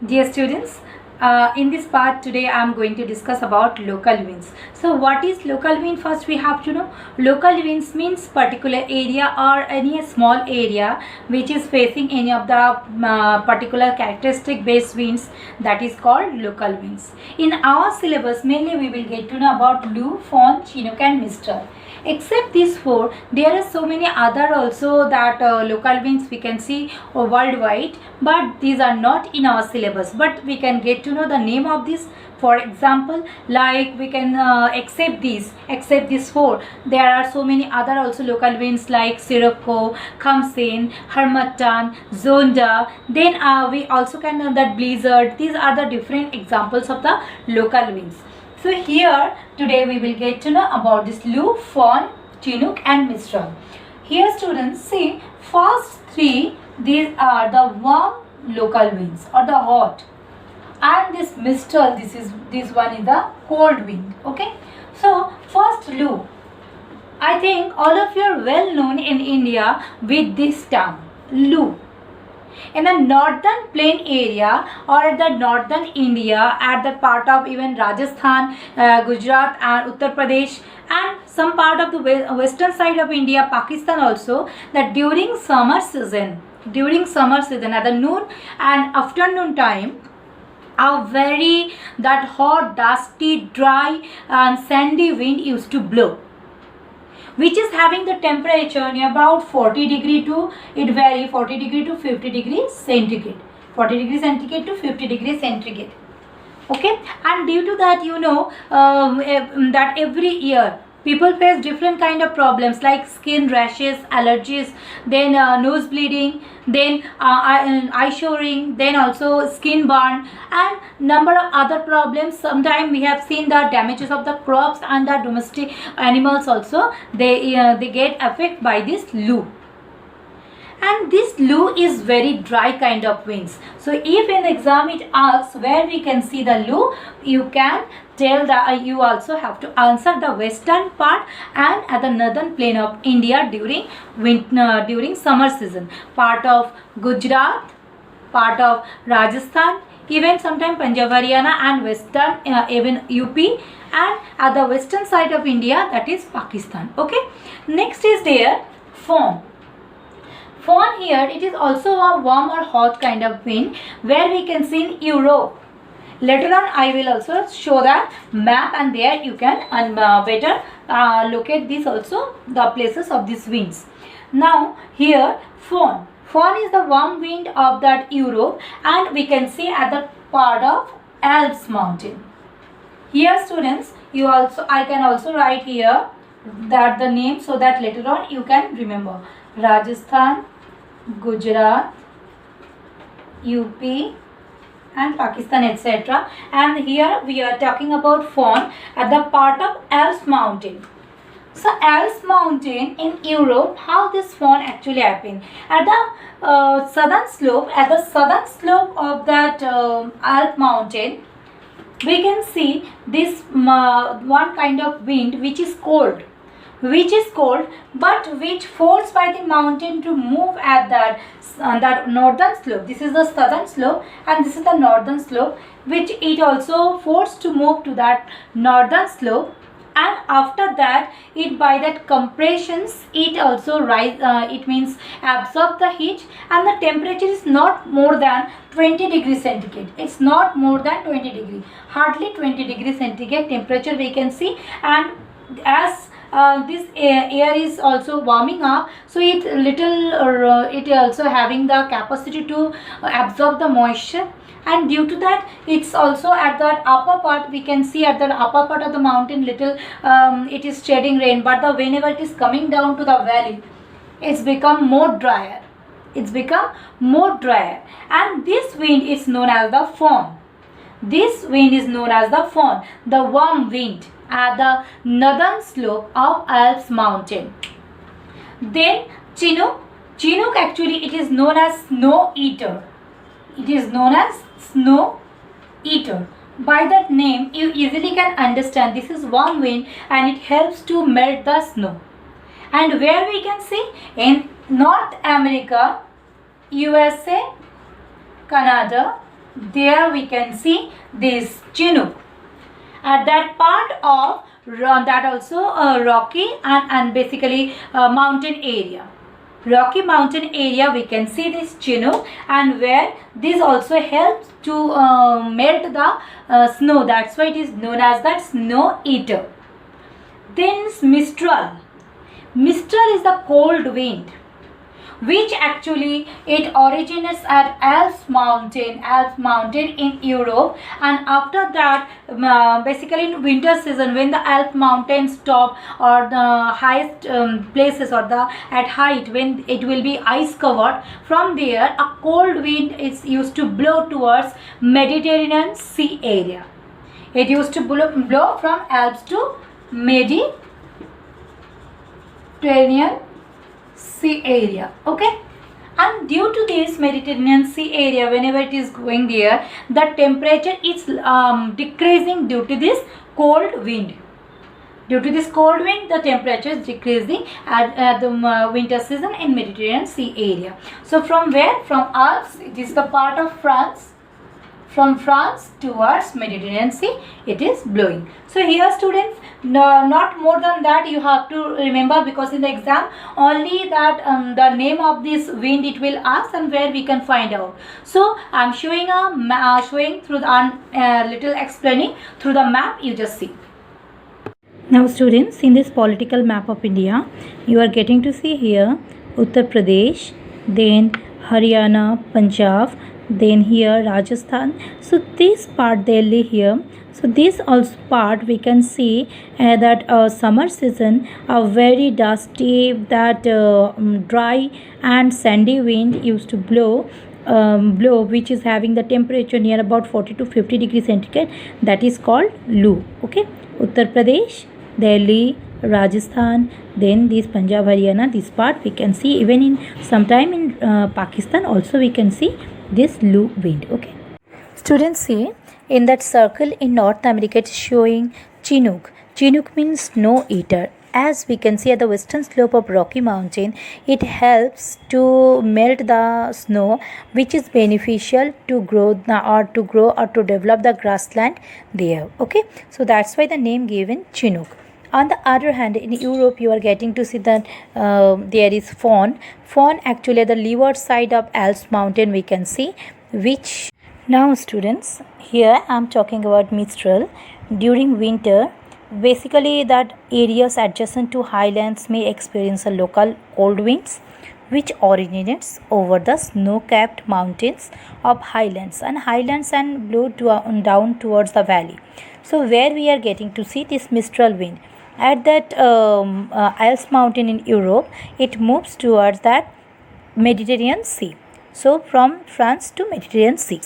Dear students, in this part today I am going to discuss about local winds. So what is local wind? First we have to know. Local winds means particular area or any small area which is facing any of the particular characteristic based winds, that is called local winds. In our syllabus mainly we will get to know about Lu, Fohn, Chinook and Mistral. Except these four, there are so many other also that local winds we can see worldwide, but these are not in our syllabus, but we can get to know the name of this. For example, like we can accept these four, there are so many other also local winds like Sirocco, Khamsin, Harmattan, Zonda. Then we also can know that blizzard. These are the different examples of the local winds. So here today we will get to know about this Lu, Fohn, Chinook and Mistral. Here students, see, first three, these are the warm local winds or the hot, and this Mistral, this one is the cold wind. Okay, so first Lu. I think all of you are well known in India with this term Lu. In the northern plain area or the northern India, at the part of even Rajasthan, Gujarat and Uttar Pradesh, and some part of the western side of India, Pakistan also, that during summer season at the noon and afternoon time, a very that hot, dusty, dry and sandy wind used to blow, which is having the temperature near about 40 degree to, it vary 40 degree to 50 degree centigrade, 40 degree centigrade to 50 degree centigrade. Okay, and due to that, you know, that every year people face different kind of problems like skin rashes, allergies, then nose bleeding, then eye showering, then also skin burn and number of other problems. Sometimes we have seen the damages of the crops and the domestic animals also, they get affected by this Lu. And this Lu is very dry kind of winds. So if in the exam it asks where we can see the Lu, you can tell that you also have to answer the western part and at the northern plain of India during summer season, part of Gujarat, part of Rajasthan, even sometimes Punjab, Haryana and western even UP, and at the western side of India, that is Pakistan. Okay, next is there Fohn. Fohn here, it is also a warm or hot kind of wind where we can see in Europe. Later on I will also show that map, and there you can better locate this also, the places of these winds. Now here Fohn. Fohn is the warm wind of that Europe, and we can see at the part of Alps mountain. Here students, I can also write here that the name so that later on you can remember. Rajasthan, Gujarat, UP and Pakistan, etc. And here we are talking about Fohn at the part of Alps mountain. So Alps mountain in Europe, how this Fohn actually happened? At the southern slope of that Alps mountain, we can see this one kind of wind which is cold, but which forced by the mountain to move at that northern slope. This is the southern slope and this is the northern slope, which it also forced to move to that northern slope, and after that it by that compressions it also it means absorb the heat, and the temperature is not more than 20 degrees centigrade. It's not more than 20 degree, hardly 20 degrees centigrade temperature we can see. And as this air is also warming up, so it also having the capacity to absorb the moisture, and due to that it's also at that upper part, we can see at the upper part of the mountain little it is shedding rain, but whenever it is coming down to the valley, it's become more drier, and this wind is known as the Fohn. The warm wind at the northern slope of Alps mountain. Then Chinook actually it is known as snow eater. By that name you easily can understand this is warm wind and it helps to melt the snow. And where we can see in North America, USA, Canada, there we can see this Chinook. At that part of that also rocky and basically mountain area. Rocky mountain area we can see this Chinook, and where this also helps to melt the snow. That's why it is known as that snow eater. Then Mistral. Mistral is the cold wind, which actually it originates at Alps mountain in Europe, and after that basically in winter season, when the Alp mountains top or the highest places or the at height, when it will be ice covered, from there a cold wind is used to blow towards Mediterranean Sea area. It used to blow from Alps to Mediterranean Sea area. Okay, and due to this Mediterranean Sea area, whenever it is going there, the temperature is decreasing due to this cold wind. Due to this cold wind, the temperature is decreasing at the winter season in Mediterranean Sea area. So from where? From Alps, it is the part of France. From France towards Mediterranean Sea, it is blowing. So here students, not more than that you have to remember, because in the exam only that the name of this wind it will ask and where we can find out. So I am showing showing through the little explaining through the map. You just see. Now students, in this political map of India, you are getting to see here Uttar Pradesh, then Haryana, Punjab, then here Rajasthan. So this part Delhi here. So this also part we can see that summer season a very dusty, that dry and sandy wind used to blow, which is having the temperature near about 40 to 50 degrees centigrade. That is called Loo. Okay, Uttar Pradesh, Delhi, Rajasthan, then this Punjab, Haryana, this part we can see. Even in sometime in Pakistan also we can see this Loo wind. Okay, students, see in that circle in North America it is showing Chinook. Chinook means snow eater. As we can see at the western slope of Rocky Mountain, it helps to melt the snow, which is beneficial to grow or to develop the grassland there. Okay, so that's why the name given Chinook. On the other hand, in Europe you are getting to see that there is Fawn. Fawn actually at the leeward side of Alps mountain we can see, which now students, here I am talking about Mistral. During winter, basically that areas adjacent to highlands may experience a local cold winds, which originates over the snow-capped mountains of highlands and blow down towards the valley. So where we are getting to see this Mistral wind at that Alps mountain in Europe, it moves towards that Mediterranean Sea. So from France to Mediterranean Sea.